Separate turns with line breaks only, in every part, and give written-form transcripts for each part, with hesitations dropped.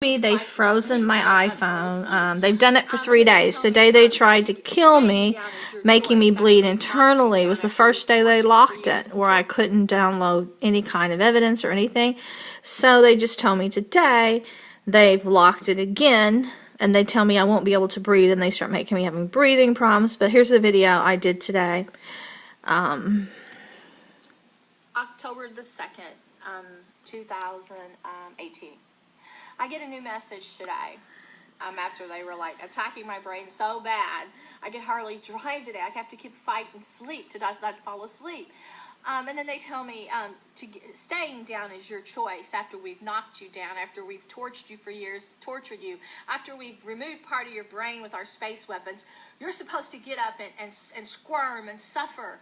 They've frozen my iPhone. They've done it for 3 days. The day they tried to kill me, making me bleed internally, was the first day they locked it, where I couldn't download any kind of evidence or anything. So they just told me today they've locked it again, and they tell me I won't be able to breathe, and they start making me having breathing problems. But here's the video I did today.
October the 2nd, 2018. I get a new message today after they were like attacking my brain so bad I could hardly drive today. I have to keep fighting sleep to not fall asleep. And then they tell me staying down is your choice after we've knocked you down, after we've tortured you for years, after we've removed part of your brain with our space weapons. You're supposed to get up and squirm and suffer.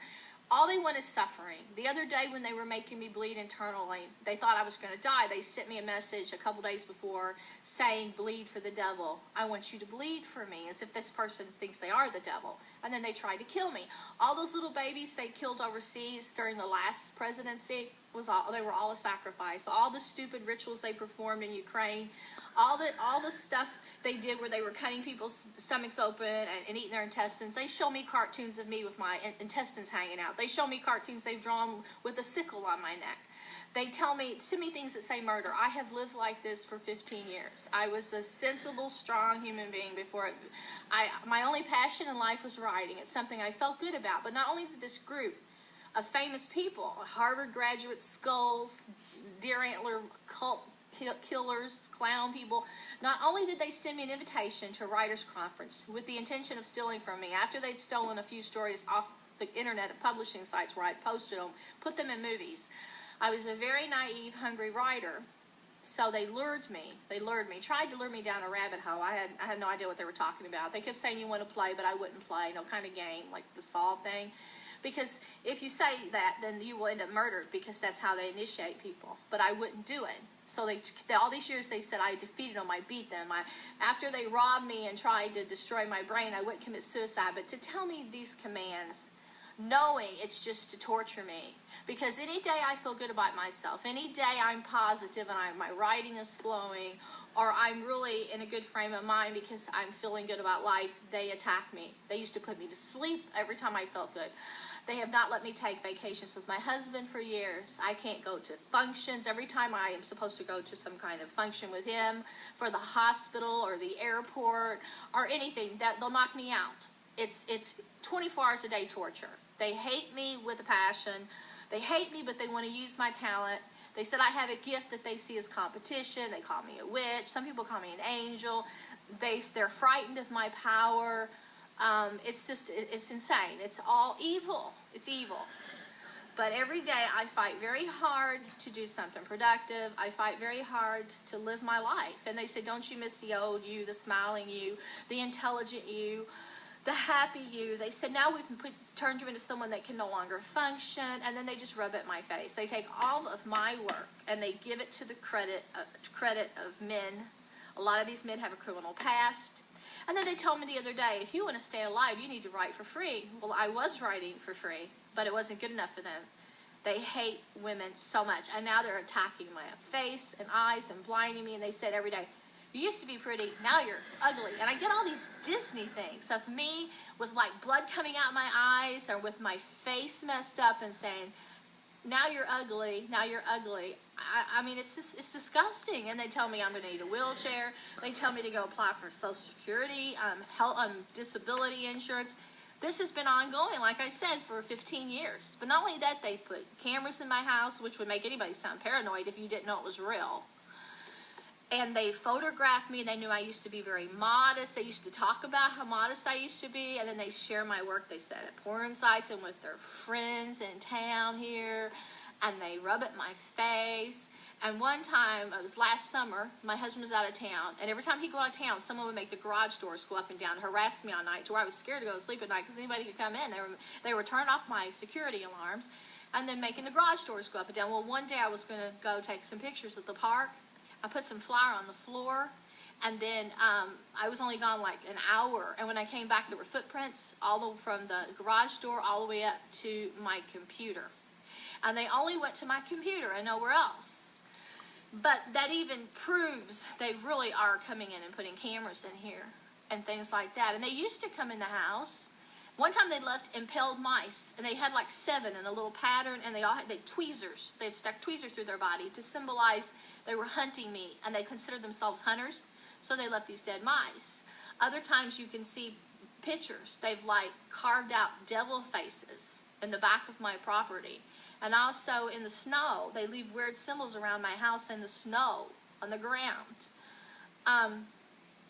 All they want is suffering. The other day when they were making me bleed internally, they thought I was going to die. They sent me a message a couple days before saying, bleed for the devil. I want you to bleed for me, as if this person thinks they are the devil. And then they tried to kill me. All those little babies they killed overseas during the last presidency, they were all a sacrifice. All the stupid rituals they performed in Ukraine, all the stuff they did where they were cutting people's stomachs open and eating their intestines. They show me cartoons of me with my intestines hanging out. They show me cartoons they've drawn with a sickle on my neck. They send me things that say murder. I have lived like this for 15 years. I was a sensible, strong human being before. My only passion in life was writing. It's something I felt good about. But not only did this group of famous people, Harvard graduate skulls, deer antler cult killers, clown people, not only did they send me an invitation to a writer's conference with the intention of stealing from me after they'd stolen a few stories off the internet at publishing sites where I'd posted them, put them in movies. I was a very naive, hungry writer, so they lured me. Tried to lure me down a rabbit hole. I had no idea what they were talking about. They kept saying you want to play, but I wouldn't play. No kind of game, like the Saw thing. Because if you say that, then you will end up murdered, because that's how they initiate people. But I wouldn't do it. So all these years they said I defeated them, I beat them. After they robbed me and tried to destroy my brain, I wouldn't commit suicide. But to tell me these commands, knowing it's just to torture me. Because any day I feel good about myself, any day I'm positive and my writing is flowing, or I'm really in a good frame of mind because I'm feeling good about life, they attack me. They used to put me to sleep every time I felt good. They have not let me take vacations with my husband for years. I can't go to functions. Every time I am supposed to go to some kind of function with him, for the hospital or the airport or anything, they'll knock me out. It's 24 hours a day torture. They hate me with a passion. They hate me, but they want to use my talent. They said I have a gift that they see as competition. They call me a witch. Some people call me an angel. They're frightened of my power. It's insane. It's all evil. It's evil. But every day I fight very hard to do something productive. I fight very hard to live my life. And they say, don't you miss the old you, the smiling you, the intelligent you, the happy you. They said, now we've turned you into someone that can no longer function. And then they just rub it in my face. They take all of my work and they give it to the credit of men. A lot of these men have a criminal past. And then they told me the other day, if you want to stay alive, you need to write for free. Well, I was writing for free, but it wasn't good enough for them. They hate women so much. And now they're attacking my face and eyes and blinding me. And they said every day, you used to be pretty, now you're ugly. And I get all these Disney things of me with like blood coming out my eyes or with my face messed up and saying, now you're ugly, now you're ugly. I mean, it's disgusting. And they tell me I'm going to need a wheelchair. They tell me to go apply for Social Security, disability insurance. This has been ongoing, like I said, for 15 years. But not only that, they put cameras in my house, which would make anybody sound paranoid if you didn't know it was real. And they photographed me. They knew I used to be very modest. They used to talk about how modest I used to be. And then they share my work, they said, at porn sites and with their friends in town here. And they rub it in my face. And one time, it was last summer, my husband was out of town. And every time he'd go out of town, someone would make the garage doors go up and down, harass me all night, to where I was scared to go to sleep at night because anybody could come in. They were turning off my security alarms and then making the garage doors go up and down. Well, one day I was going to go take some pictures at the park. I put some flour on the floor, and then I was only gone like an hour. And when I came back, there were footprints from the garage door all the way up to my computer. And they only went to my computer and nowhere else. But that even proves they really are coming in and putting cameras in here and things like that. And they used to come in the house. One time they left impaled mice, and they had like 7 in a little pattern, and they had tweezers. They had stuck tweezers through their body to symbolize they were hunting me, and they considered themselves hunters, so they left these dead mice. Other times you can see pictures. They've like carved out devil faces in the back of my property. And also in the snow, they leave weird symbols around my house in the snow, on the ground.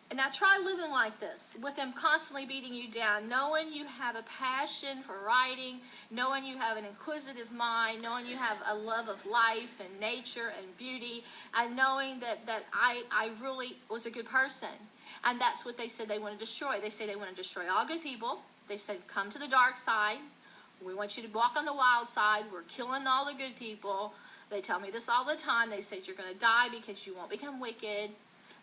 And now try living like this, with them constantly beating you down, knowing you have a passion for writing, knowing you have an inquisitive mind, knowing you have a love of life and nature and beauty, and knowing that I really was a good person. And that's what they said they want to destroy. They say they want to destroy all good people. They said, come to the dark side. We want you to walk on the wild side. We're killing all the good people. They tell me this all the time. They said you're going to die because you won't become wicked.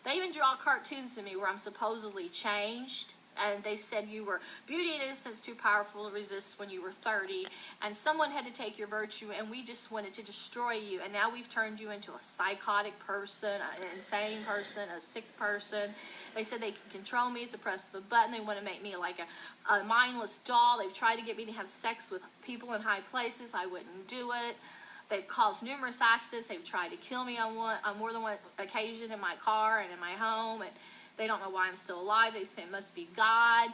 They even draw cartoons to me where I'm supposedly changed. And they said you were beauty and innocence too powerful to resist when you were 30. And someone had to take your virtue, and we just wanted to destroy you. And now we've turned you into a psychotic person, an insane person, a sick person. They said they can control me at the press of a button. They want to make me like a mindless doll. They've tried to get me to have sex with people in high places. I wouldn't do it. They've caused numerous accidents. They've tried to kill me on more than one occasion in my car and in my home. And they don't know why I'm still alive. They say it must be God.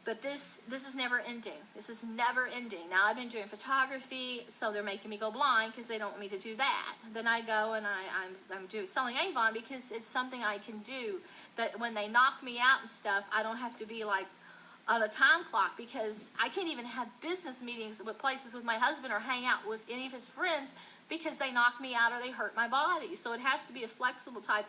But this is never ending. This is never ending. Now I've been doing photography, so they're making me go blind because they don't want me to do that. Then I go and I'm selling Avon because it's something I can do. That when they knock me out and stuff, I don't have to be like on a time clock, because I can't even have business meetings with places with my husband or hang out with any of his friends because they knock me out or they hurt my body. So it has to be a flexible type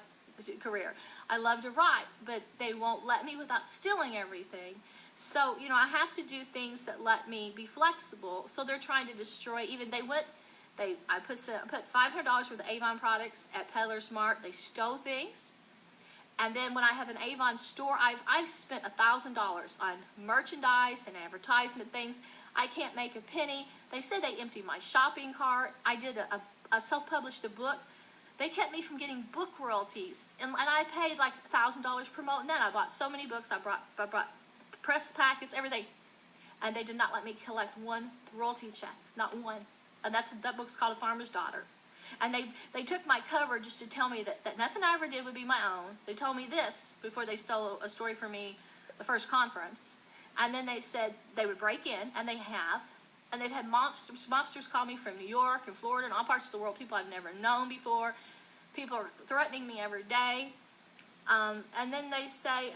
career. I love to write, but they won't let me without stealing everything. So, I have to do things that let me be flexible. So they're trying to destroy, I put $500 worth of Avon products at Peddler's Mart. They stole things. And then when I have an Avon store, I've spent $1,000 on merchandise and advertisement things. I can't make a penny. They said they emptied my shopping cart. I did a self-published a book. They kept me from getting book royalties. And I paid like $1,000 promoting that. I bought so many books. I brought press packets, everything. And they did not let me collect one royalty check. Not one. And that book's called A Farmer's Daughter. And they took my cover just to tell me that nothing I ever did would be my own. They told me this before they stole a story from me the first conference. And then they said they would break in, and they have. And they've had mobsters call me from New York and Florida and all parts of the world, people I've never known before. People are threatening me every day. And then they say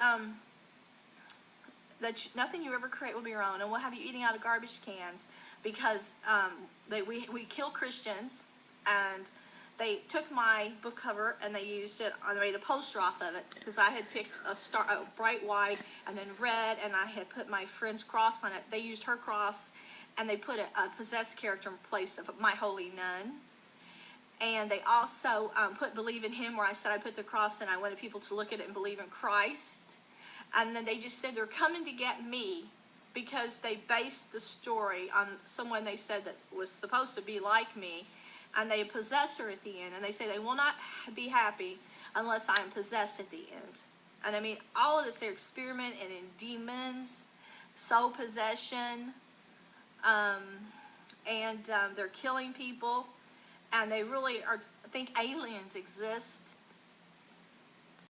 that nothing you ever create will be your own, and we'll have you eating out of garbage cans because we kill Christians. And they took my book cover and they used it, they made a poster off of it because I had picked a bright white and then red, and I had put my friend's cross on it. They used her cross, and they put a possessed character in place of my holy nun. And they also put believe in him, where I said I put the cross and I wanted people to look at it and believe in Christ. And then they just said they're coming to get me because they based the story on someone they said that was supposed to be like me. And they possess her at the end. And they say they will not be happy unless I am possessed at the end. And I mean, all of this, they're experimenting in demons, soul possession, and they're killing people. And they really think aliens exist.